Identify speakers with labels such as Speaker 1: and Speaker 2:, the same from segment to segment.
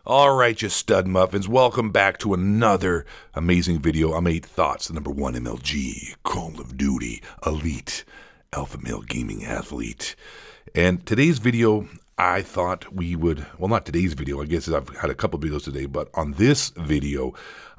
Speaker 1: All right, you stud muffins, welcome back to another amazing video. I'm 8 Thoughts, the #1 MLG, Call of Duty, Elite, Alpha Male Gaming Athlete. And today's video, I thought we would, well, not today's video, I guess I've had a couple videos today, but on this video,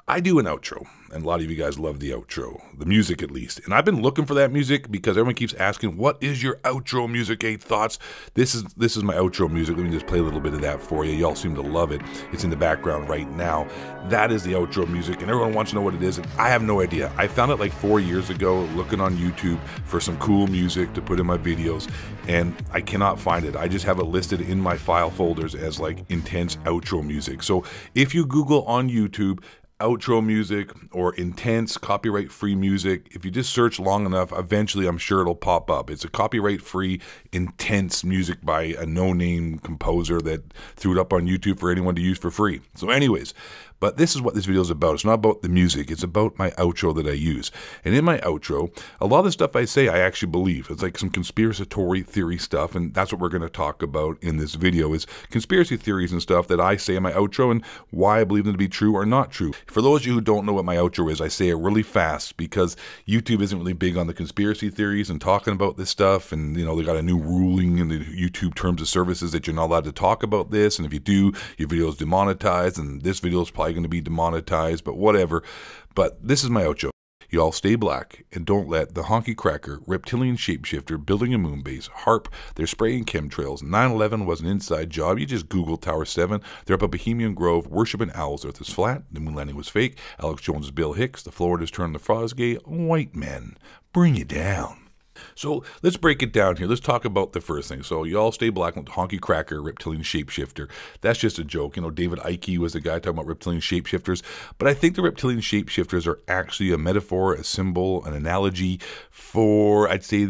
Speaker 1: I do an outro, and a lot of you guys love the outro, the music at least. And I've been looking for that music because everyone keeps asking, what is your outro music, 8 Thoughts? This is my outro music. Let me just play a little bit of that for you. Y'all seem to love it. It's in the background right now. That is the outro music, and everyone wants to know what it is, and I have no idea. I found it like 4 years ago looking on YouTube for some cool music to put in my videos, and I cannot find it. I just have it listed in my file folders as like intense outro music. So if you Google on YouTube, outro music or intense copyright-free music, if you just search long enough, eventually I'm sure it'll pop up. It's a copyright-free, intense music by a no-name composer that threw it up on YouTube for anyone to use for free. So anyways, but this is what this video is about. It's not about the music. It's about my outro that I use. And in my outro, a lot of the stuff I say I actually believe. It's like some conspiracy theory stuff, and that's what we're going to talk about in this video is conspiracy theories and stuff that I say in my outro and why I believe them to be true or not true. For those of you who don't know what my outro is, I say it really fast because YouTube isn't really big on the conspiracy theories and talking about this stuff, and you know, they got a new ruling in the YouTube terms of services that you're not allowed to talk about this, and if you do, your video is demonetized, and this video is probably going to be demonetized, but whatever. But this is my outro. Y'all stay black and don't let the honky cracker, reptilian shapeshifter, building a moon base, Harp, they're spraying chemtrails, 9/11 was an inside job, you just Google Tower 7, they're up at Bohemian Grove, worshiping owls, Earth is flat, the moon landing was fake, Alex Jones is Bill Hicks, the Florida's turned the Frosgate, white men, bring you down. So let's break it down here. Let's talk about the first thing. So y'all stay black with the honky cracker, reptilian shapeshifter. That's just a joke. You know, David Icke was the guy talking about reptilian shapeshifters. But I think the reptilian shapeshifters are actually a metaphor, a symbol, an analogy for, I'd say,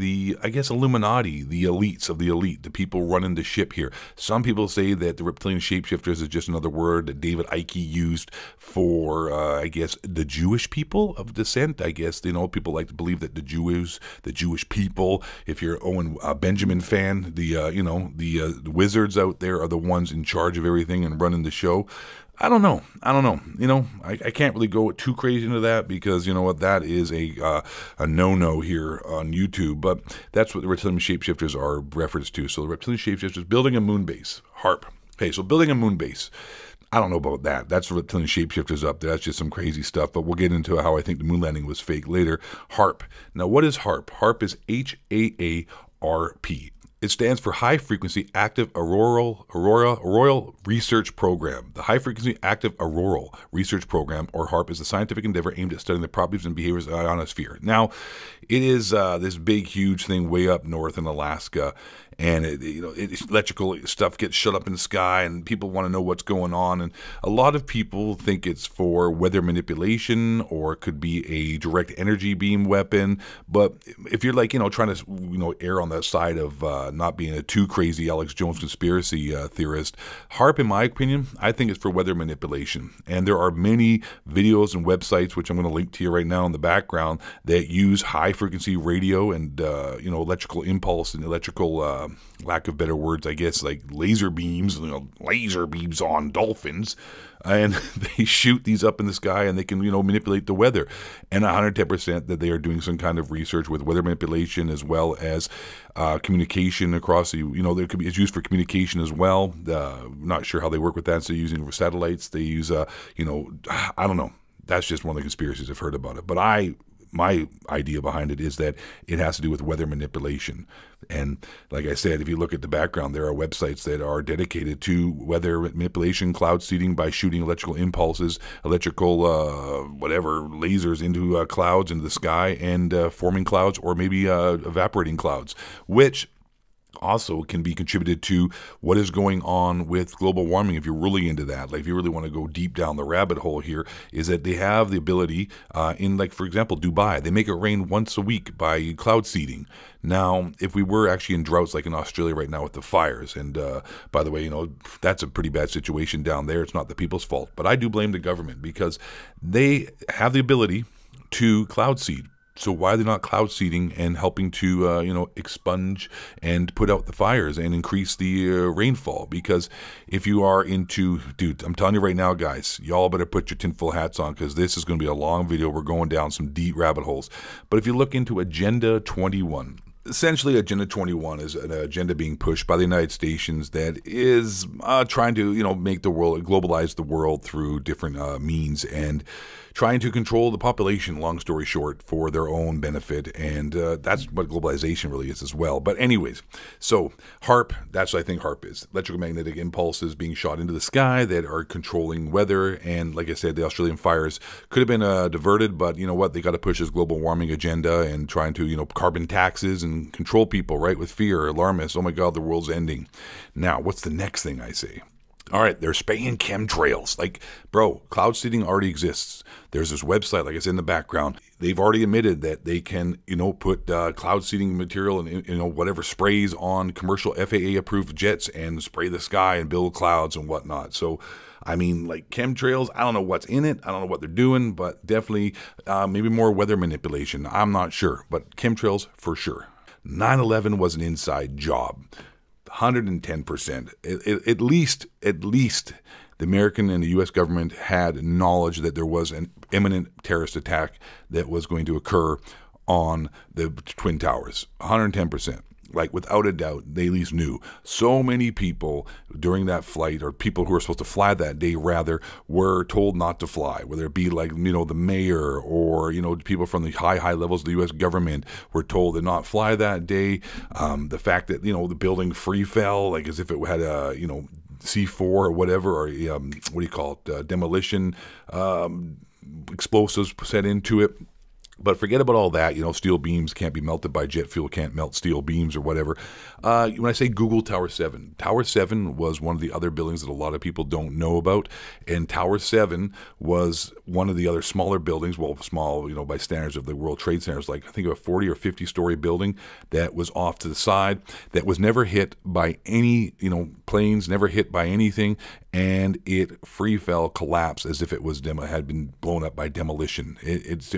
Speaker 1: I guess, Illuminati, the elites of the elite, the people running the ship here. Some people say that the reptilian shapeshifters is just another word that David Icke used for, I guess, the Jewish people of descent. I guess, you know, people like to believe that the Jewish people, if you're Owen Benjamin fan, the wizards out there are the ones in charge of everything and running the show. I don't know. You know, I can't really go too crazy into that because, you know what, that is a no-no here on YouTube. But that's what the reptilian shapeshifters are referenced to. So the reptilian shapeshifters building a moon base, Harp. Okay, so building a moon base. I don't know about that. That's the reptilian shapeshifters up there. That's just some crazy stuff, but we'll get into how I think the moon landing was fake later. Harp. Now, what is Harp? Harp is HAARP. It stands for High Frequency Active Auroral Research Program. The High Frequency Active Auroral Research Program, or HARP, is a scientific endeavor aimed at studying the properties and behaviors of the ionosphere. Now, it is this big, huge thing way up north in Alaska, and electrical stuff gets shut up in the sky, and people want to know what's going on. And a lot of people think it's for weather manipulation, or it could be a direct energy beam weapon. But if you're like, you know, trying to, err on the side of not being a too crazy Alex Jones conspiracy theorist, HARP, in my opinion, I think it's for weather manipulation. And there are many videos and websites, which I'm going to link to you right now in the background, that use high frequency radio and electrical impulse and electrical lack of better words, I guess, like laser beams on dolphins, and they shoot these up in the sky, and they can, manipulate the weather. And 110% that they are doing some kind of research with weather manipulation as well as communication across the, it's used for communication as well. Not sure how they work with that. So using satellites, they use, I don't know. That's just one of the conspiracies I've heard about it. But my idea behind it is that it has to do with weather manipulation. And like I said, if you look at the background, there are websites that are dedicated to weather manipulation, cloud seeding by shooting electrical impulses, electrical lasers into clouds, into the sky, and forming clouds, or maybe evaporating clouds, which also can be contributed to what is going on with global warming. If you're really into that, like if you really want to go deep down the rabbit hole here, is that they have the ability in, like, for example, Dubai, they make it rain once a week by cloud seeding. Now, if we were actually in droughts like in Australia right now with the fires, and by the way, that's a pretty bad situation down there. It's not the people's fault, but I do blame the government because they have the ability to cloud seed. So why are they not cloud seeding and helping to, expunge and put out the fires and increase the rainfall? Because if you are into, dude, I'm telling you right now, guys, y'all better put your tinfoil hats on, because this is going to be a long video. We're going down some deep rabbit holes. But if you look into Agenda 21, essentially, Agenda 21 is an agenda being pushed by the United States that is trying to, make the world, globalize the world through different means, and trying to control the population, long story short, for their own benefit. And that's what globalization really is as well. But anyways, so Harp, that's what I think Harp is. Electromagnetic impulses being shot into the sky that are controlling weather. And like I said, the Australian fires could have been diverted, but you know what? They got to push this global warming agenda and trying to, carbon taxes and control people, right, with fear, alarmists. Oh my God, the world's ending. Now, what's the next thing I say? All right, they're spraying chemtrails. Like, bro, cloud seeding already exists. There's this website, like I said in the background. They've already admitted that they can, put cloud seeding material and, whatever sprays on commercial FAA-approved jets and spray the sky and build clouds and whatnot. So, I mean, like chemtrails, I don't know what's in it. I don't know what they're doing, but definitely maybe more weather manipulation. I'm not sure, but chemtrails for sure. 9/11 was an inside job. 110%. At least the American and the U.S. government had knowledge that there was an imminent terrorist attack that was going to occur on the Twin Towers. 110%. Like, without a doubt, they at least knew. So many people during that flight, or people who were supposed to fly that day, rather, were told not to fly, whether it be like, the mayor or, people from the high levels of the U.S. government were told to not fly that day. The fact that, the building free fell, like as if it had a, C4 or whatever, or what do you call it, demolition explosives set into it. But forget about all that. Steel beams can't be melted by jet fuel, can't melt steel beams or whatever. When I say Google Tower 7, Tower 7 was one of the other buildings that a lot of people don't know about. And Tower 7 was one of the other smaller buildings, well, small, by standards of the World Trade Centers, like I think a 40 or 50 story building that was off to the side, that was never hit by any, planes, never hit by anything. And it free fell, collapsed as if it was had been blown up by demolition.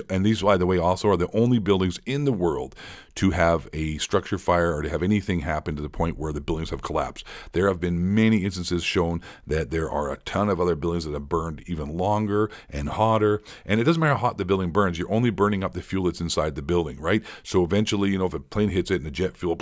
Speaker 1: And these, by the way, also are the only buildings in the world to have a structure fire or to have anything happen to the point where the buildings have collapsed. There have been many instances shown that there are a ton of other buildings that have burned even longer and hotter. And it doesn't matter how hot the building burns, you're only burning up the fuel that's inside the building, right? So eventually, if a plane hits it and the jet fuel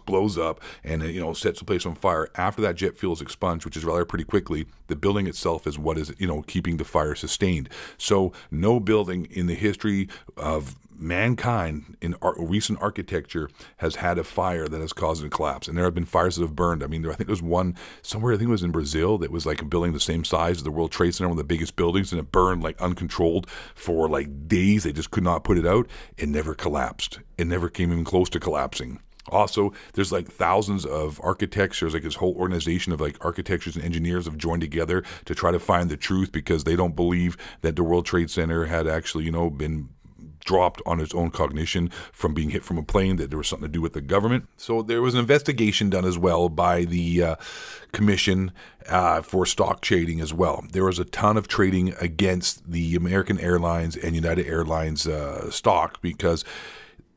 Speaker 1: blows up and it, sets the place on fire, after that jet fuel is expunged, which is rather pretty quickly, the building itself is what is, keeping the fire sustained. So no building in the history of mankind in recent architecture has had a fire that has caused it to collapse. And there have been fires that have burned. I mean, I think there was one somewhere, I think it was in Brazil, that was like a building the same size as the World Trade Center, one of the biggest buildings, and it burned like uncontrolled for like days. They just could not put it out. It never collapsed. It never came even close to collapsing. Also, there's like thousands of architects. There's like this whole organization of like architects and engineers have joined together to try to find the truth, because they don't believe that the World Trade Center had actually, been dropped on its own cognition from being hit from a plane, that there was something to do with the government. So there was an investigation done as well by the commission for stock trading as well. There was a ton of trading against the American Airlines and United Airlines stock, because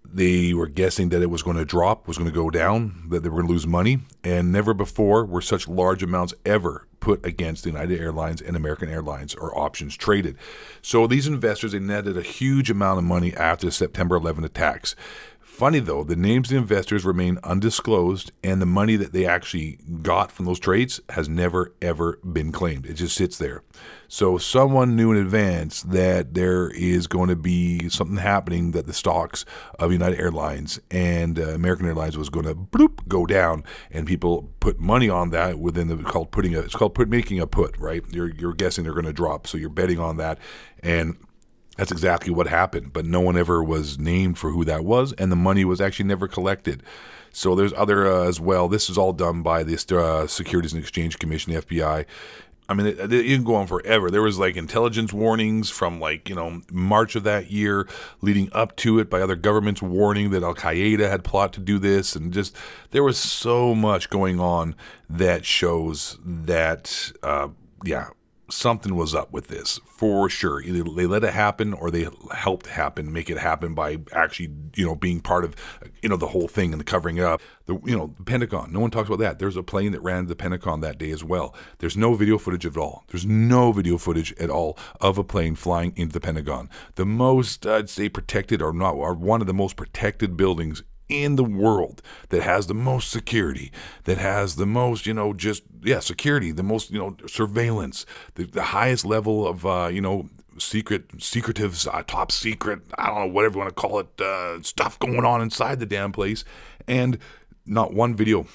Speaker 1: they were guessing that it was going to drop, was going to go down, that they were going to lose money. And never before were such large amounts ever put against United Airlines and American Airlines, or options traded. So these investors, they netted a huge amount of money after the September 11 attacks. Funny though, the names of the investors remain undisclosed, and the money that they actually got from those trades has never ever been claimed. It just sits there. So someone knew in advance that there is going to be something happening, that the stocks of United Airlines and American Airlines was going to go down, and people put money on that within the it's called making a put, right? You're guessing they're going to drop, so you're betting on that, and that's exactly what happened. But no one ever was named for who that was, and the money was actually never collected. So there's other as well. This is all done by the Securities and Exchange Commission, the FBI. I mean, it can go on forever. There was like intelligence warnings from like, March of that year leading up to it, by other governments warning that Al-Qaeda had plot to do this. And just, there was so much going on that shows that, something was up with this for sure. Either they let it happen or they helped make it happen by actually, being part of, the whole thing and the covering it up. The Pentagon, no one talks about that. There's a plane that ran the Pentagon that day as well. There's no video footage at all. There's no video footage at all of a plane flying into the Pentagon. The most, I'd say, protected or one of the most protected buildings in the world, that has the most security, that has the most, security, the most, surveillance, the highest level of, secretive, top secret, I don't know, whatever you want to call it, stuff going on inside the damn place. And not one video,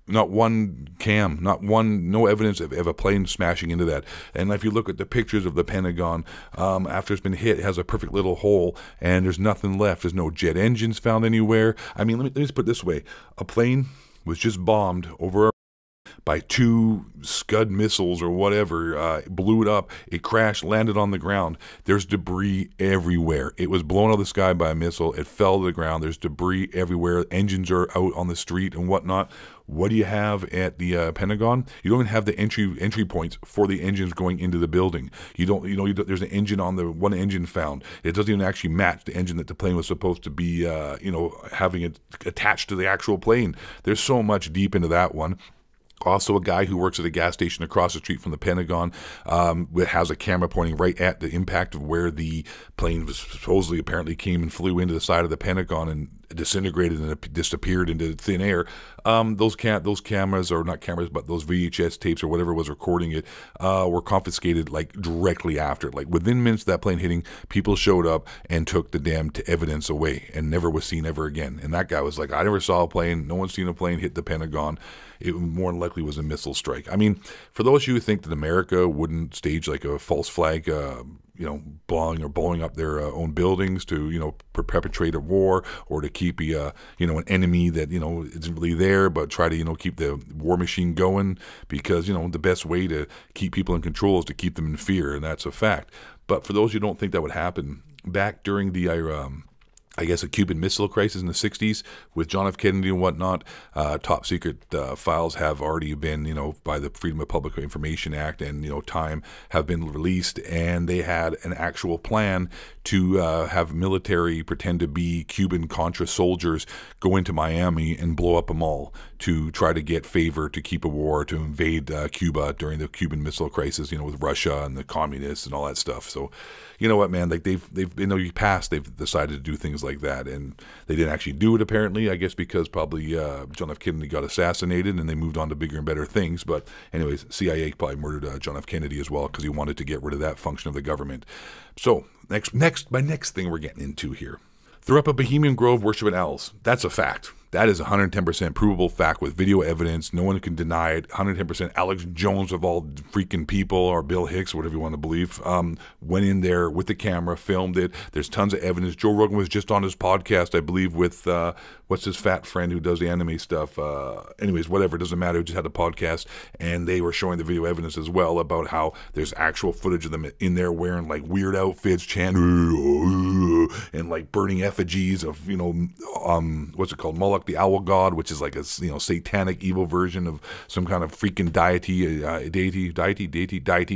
Speaker 1: not one cam, no evidence of a plane smashing into that. And if you look at the pictures of the Pentagon, after it's been hit, it has a perfect little hole, and there's nothing left. There's no jet engines found anywhere. I mean, let me just put it this way. A plane was just bombed over by 2 Scud missiles or whatever, blew it up. It crashed, landed on the ground. There's debris everywhere. It was blown out of the sky by a missile. It fell to the ground. There's debris everywhere. Engines are out on the street and whatnot. What do you have at the Pentagon? You don't even have the entry points for the engines going into the building. You don't. There's an engine on the one engine found. It doesn't even actually match the engine that the plane was supposed to be, having it attached to the actual plane. There's so much deep into that one. Also, a guy who works at a gas station across the street from the Pentagon has a camera pointing right at the impact of where the plane was supposedly apparently came and flew into the side of the Pentagon and disintegrated and disappeared into thin air. Those cameras, or not cameras, but those VHS tapes or whatever was recording it, were confiscated like directly after. Like within minutes of that plane hitting, people showed up and took the damn evidence away and never was seen ever again. And that guy was like, I never saw a plane. No one's seen a plane hit the Pentagon. It more than likely was a missile strike. I mean, for those of you who think that America wouldn't stage like a false flag, blowing up their own buildings to, perpetrate a war or to keep an enemy that, isn't really there, but try to, keep the war machine going, because, the best way to keep people in control is to keep them in fear, and that's a fact. But for those who don't think that would happen, back during the a Cuban Missile Crisis in the 60s with John F. Kennedy and whatnot, top secret files have already been, by the Freedom of Public Information Act and, time have been released, and they had an actual plan to have military pretend to be Cuban Contra soldiers go into Miami and blow up a mall to try to get favor to keep a war, to invade Cuba during the Cuban Missile Crisis, with Russia and the communists and all that stuff. So, you know what, man, like they've decided to do things like that, and they didn't actually do it apparently, I guess because probably John F. Kennedy got assassinated and they moved on to bigger and better things. But anyways, CIA probably murdered John F. Kennedy as well because he wanted to get rid of that function of the government. So my next thing we're getting into here. Threw up a Bohemian Grove worshiping owls. That's a fact. That is 110% provable fact with video evidence. No one can deny it. 110% Alex Jones of all freaking people, or Bill Hicks, whatever you want to believe, went in there with the camera, filmed it. There's tons of evidence. Joe Rogan was just on his podcast, I believe, with what's his fat friend who does the anime stuff. Anyways, whatever, it doesn't matter. He just had a podcast, and they were showing the video evidence as well about how there's actual footage of them in there wearing like weird outfits, chanting and like burning effigies of, what's it called? Moloch the owl god, which is like a satanic evil version of some kind of freaking deity,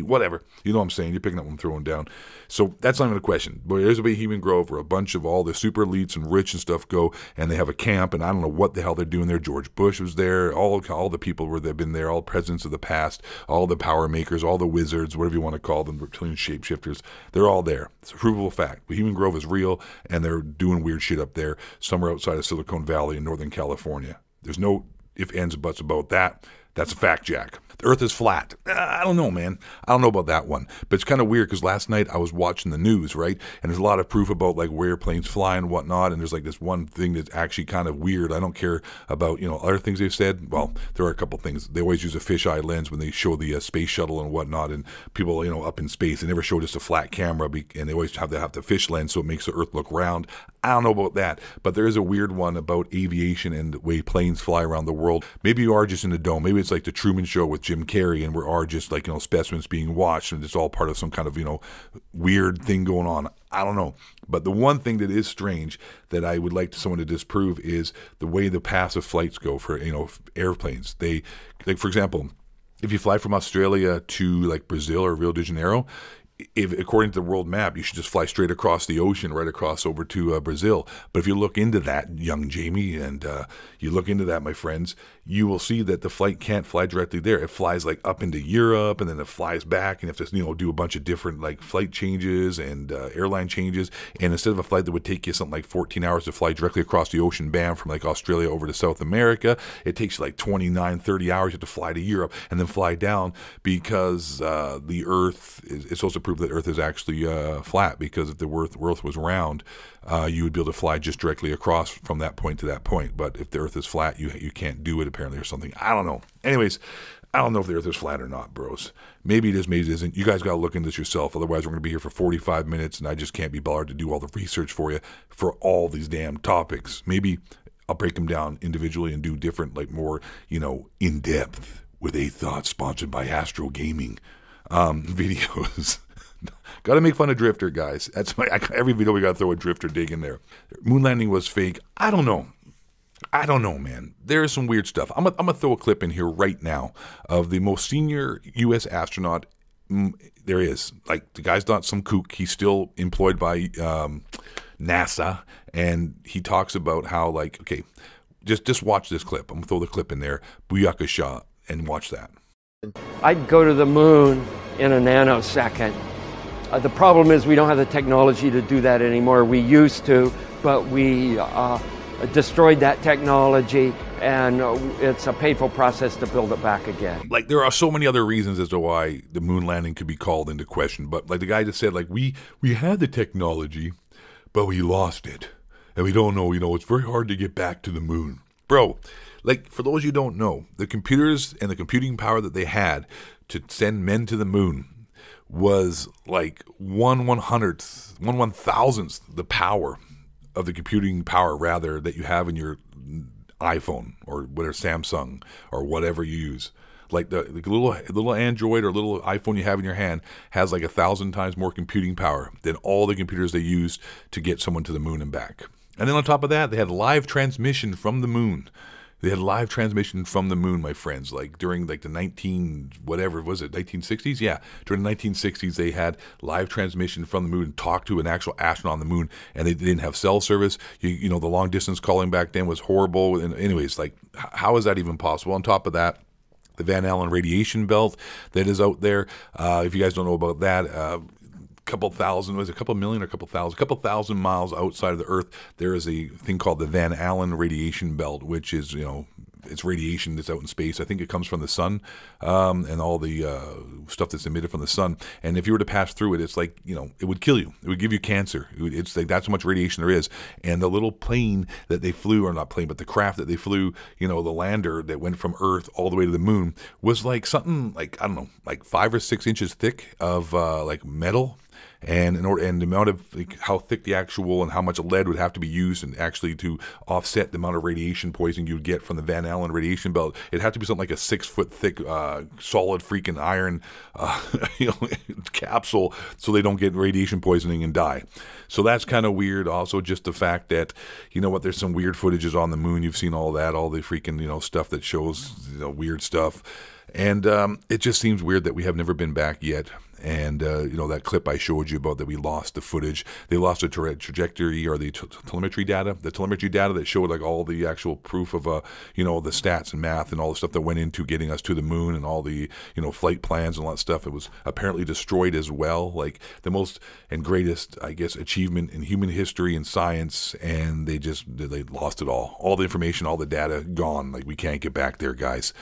Speaker 1: whatever. You know what I'm saying? You're picking up what I'm throwing down. So that's not even a question. But there's a Bohemian Grove where a bunch of all the super elites and rich and stuff go, and they have a camp, and I don't know what the hell they're doing there. George Bush was there. All the people that have been there, all presidents of the past, all the power makers, all the wizards, whatever you want to call them, reptilian shapeshifters. They're all there. It's a provable fact. Bohemian Grove is real, and they're doing weird shit up there somewhere outside of Silicon Valley in Northern California. There's no ifs, ands, and buts about that. That's a fact, Jack. The earth is flat. I don't know, man. I don't know about that one. But it's kind of weird because last night I was watching the news, right? And there's a lot of proof about like where planes fly and whatnot. And there's like this one thing that's actually kind of weird. I don't care about, other things they've said. Well, there are a couple things. They always use a fisheye lens when they show the space shuttle and whatnot, and people, up in space. They never show just a flat camera, and they always have the fish lens so it makes the earth look round. I don't know about that, but there is a weird one about aviation and the way planes fly around the world. Maybe you are just in the dome. Maybe it's like the Truman Show with Jim Carrey, and we are just like, specimens being watched, and it's all part of some kind of, weird thing going on. I don't know. But the one thing that is strange that I would like someone to disprove is the way the passive flights go for, airplanes. They, like, for example, if you fly from Australia to like Brazil or Rio de Janeiro, if according to the world map, you should just fly straight across the ocean, right across over to Brazil. But if you look into that, young Jamie, and you look into that, my friends, you will see that the flight can't fly directly there. It flies like up into Europe, and then it flies back, and you have to do a bunch of different like flight changes and airline changes. And instead of a flight that would take you something like 14 hours to fly directly across the ocean, bam, from like Australia over to South America, it takes you like 29, 30 hours. You have to fly to Europe and then fly down, because the Earth is supposed to prove that Earth is actually flat, because if the Earth was round, you would be able to fly just directly across from that point to that point. But if the Earth is flat, you can't do it apparently, or something. I don't know. Anyways, I don't know if the Earth is flat or not, bros. Maybe it is, maybe it isn't. You guys got to look into this yourself. Otherwise, we're going to be here for 45 minutes, and I just can't be bothered to do all the research for you for all these damn topics. Maybe I'll break them down individually and do different, like more, in depth with a thought, sponsored by Astro Gaming videos. Got to make fun of Drifter, guys. That's every video we got to throw a Drifter dig in there. Moon landing was fake. I don't know, man. There is some weird stuff. I'm gonna throw a clip in here right now of the most senior U.S. astronaut there is. Like, the guy's not some kook. He's still employed by NASA, and he talks about how, like, okay, just watch this clip. I'm gonna throw the clip in there. Booyaka Shah, and watch that.
Speaker 2: I'd go to the moon in a nanosecond. The problem is we don't have the technology to do that anymore. We used to, but we destroyed that technology, and it's a painful process to build it back again.
Speaker 1: Like, there are so many other reasons as to why the moon landing could be called into question, but like the guy just said, like, we had the technology, but we lost it, and we don't know, it's very hard to get back to the moon. Bro, like, for those you don't know, the computers and the computing power that they had to send men to the moon was like 1/1,000th the power of the computing power, rather, that you have in your iPhone or whatever, Samsung or whatever you use. Like the little Android or little iPhone you have in your hand has like 1,000 times more computing power than all the computers they used to get someone to the moon and back. And then on top of that, they had live transmission from the moon. They had live transmission from the moon, my friends, like during like the 1960s? Yeah, during the 1960s, they had live transmission from the moon and talked to an actual astronaut on the moon, and they didn't have cell service. The long distance calling back then was horrible. And anyways, like, how is that even possible? On top of that, the Van Allen radiation belt that is out there, if you guys don't know about that, couple thousand miles outside of the Earth, there is a thing called the Van Allen radiation belt, which is, it's radiation that's out in space. I think it comes from the sun, and all the stuff that's emitted from the sun. And if you were to pass through it, it's like, it would kill you. It would give you cancer. It's like, that's how much radiation there is. And the little plane that they flew, or not plane, but the craft that they flew, the lander that went from Earth all the way to the moon, was like something like, I don't know, like 5 or 6 inches thick of like metal. And the amount of, like, how thick the actual and how much lead would have to be used, and actually to offset the amount of radiation poisoning you would get from the Van Allen radiation belt, it'd have to be something like a 6-foot thick, solid freaking iron, capsule, so they don't get radiation poisoning and die. So that's kind of weird. Also, just the fact that, there's some weird footages on the moon. You've seen all that, all the freaking, stuff that shows, weird stuff. And it just seems weird that we have never been back yet. And, that clip I showed you about that we lost the footage. They lost the trajectory, or the telemetry data. The telemetry data that showed, like, all the actual proof of, the stats and math and all the stuff that went into getting us to the moon, and all the, flight plans and all that stuff. It was apparently destroyed as well. Like, the most and greatest, I guess, achievement in human history and science. And they lost it all. All the information, all the data gone. Like, we can't get back there, guys.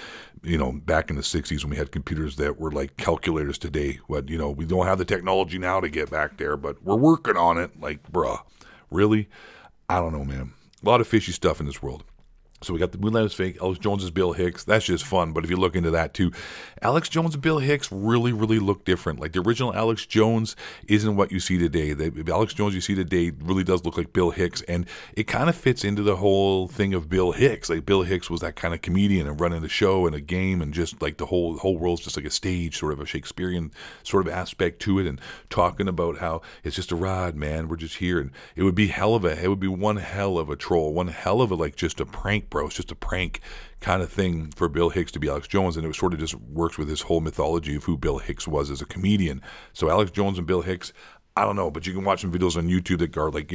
Speaker 1: Back in the 60s, when we had computers that were like calculators today, we don't have the technology now to get back there, but we're working on it. Like, bruh, really? I don't know, man. A lot of fishy stuff in this world. So we got the moon landing is fake. Alex Jones is Bill Hicks. That's just fun. But if you look into that too, Alex Jones and Bill Hicks really, really look different. Like, the original Alex Jones isn't what you see today. The Alex Jones you see today really does look like Bill Hicks. And it kind of fits into the whole thing of Bill Hicks. Like, Bill Hicks was that kind of comedian and running a show and a game, and just like the whole world's just like a stage, sort of a Shakespearean sort of aspect to it, and talking about how it's just a ride, man. We're just here. And it would be one hell of a troll, one hell of a, like, just a prank bro. It's just a prank kind of thing for Bill Hicks to be Alex Jones, and it sort of just works with this whole mythology of who Bill Hicks was as a comedian. So Alex Jones and Bill Hicks, I don't know, but you can watch some videos on YouTube that are like,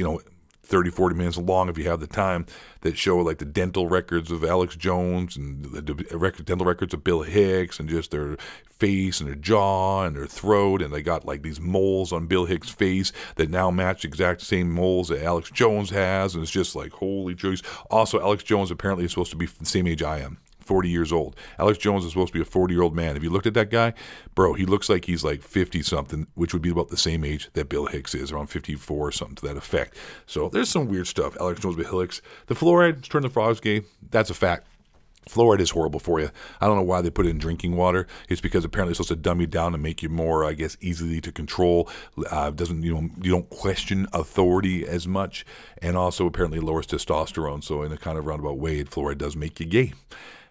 Speaker 1: 30, 40 minutes long if you have the time, that show like the dental records of Alex Jones and the dental records of Bill Hicks, and just their face and their jaw and their throat, and they got like these moles on Bill Hicks' face that now match the exact same moles that Alex Jones has, and it's just like, holy jeez. Also, Alex Jones apparently is supposed to be the same age I am. 40 years old. Alex Jones is supposed to be a 40-year-old man. If you looked at that guy, bro, he looks like he's like 50-something, which would be about the same age that Bill Hicks is, around 54 or something to that effect. So there's some weird stuff. Alex Jones, Bill Hicks. The fluoride turned the frogs gay. That's a fact. Fluoride is horrible for you. I don't know why they put it in drinking water. It's because apparently it's supposed to dumb you down and make you more, I guess, easily to control. You don't question authority as much, and also apparently lowers testosterone. So in a kind of roundabout way, fluoride does make you gay.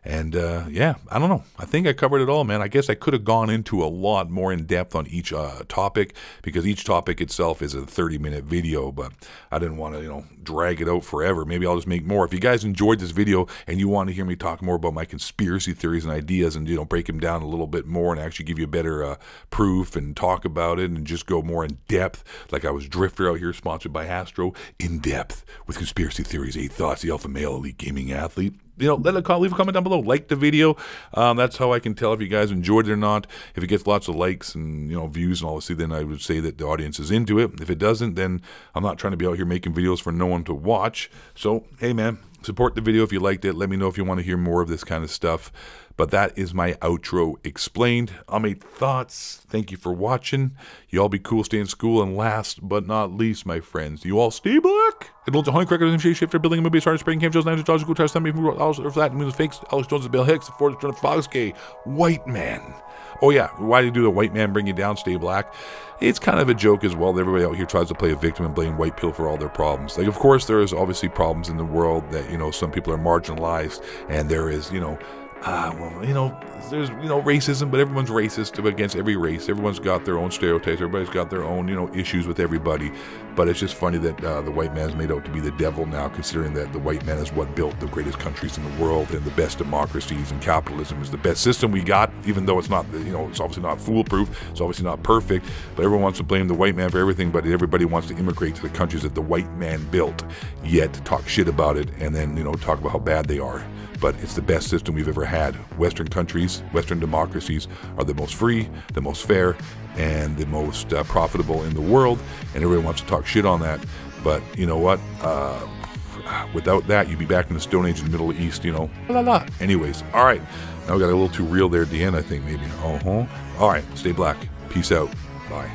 Speaker 1: And yeah, I don't know. I think I covered it all, man. I guess I could have gone into a lot more in depth on each topic, because each topic itself is a 30-minute video, but I didn't want to, drag it out forever. Maybe I'll just make more. If you guys enjoyed this video and you want to hear me talk more about my conspiracy theories and ideas, and break them down a little bit more and actually give you better proof and talk about it and just go more in depth, like I was Drifter out here, sponsored by Astro, in depth with conspiracy theories, 8 thoughts, the alpha male elite gaming athlete. Leave a comment down below. Like the video. That's how I can tell if you guys enjoyed it or not. If it gets lots of likes and views and all this, then I would say that the audience is into it. If it doesn't, then I'm not trying to be out here making videos for no one to watch. So hey man, support the video if you liked it. Let me know if you want to hear more of this kind of stuff. But that is my outro explained. I'm 8 thoughts. Thank you for watching. You all be cool, stay in school, and last but not least, my friends, you all stay black. Indulge a honey cracker with Shapeshifter, building a movie, started spraying Chemtrails, 9 jobs, cool test, somebody who wrote all of that, and fakes, Alex Jones and Bill Hicks, the 4th Fox gay, white man. Oh yeah, why do you do the white man bring you down, stay black? It's kind of a joke as well that everybody out here tries to play a victim and blame white pill for all their problems. Like, of course, there is obviously problems in the world that, some people are marginalized, and there is, there's racism, but everyone's racist against every race. Everyone's got their own stereotypes. Everybody's got their own, issues with everybody. But it's just funny that the white man's made out to be the devil now, considering that the white man is what built the greatest countries in the world and the best democracies, and capitalism is the best system we got, even though it's not, it's obviously not foolproof. It's obviously not perfect, but everyone wants to blame the white man for everything, but everybody wants to immigrate to the countries that the white man built, yet talk shit about it and then, talk about how bad they are. But it's the best system we've ever had. Western countries, Western democracies are the most free, the most fair, and the most profitable in the world, and everyone wants to talk shit on that. But you know what? Without that, you'd be back in the Stone Age in the Middle East, la la la. Anyways, all right. Now we got a little too real there at the end, I think, maybe. All right, stay black. Peace out. Bye.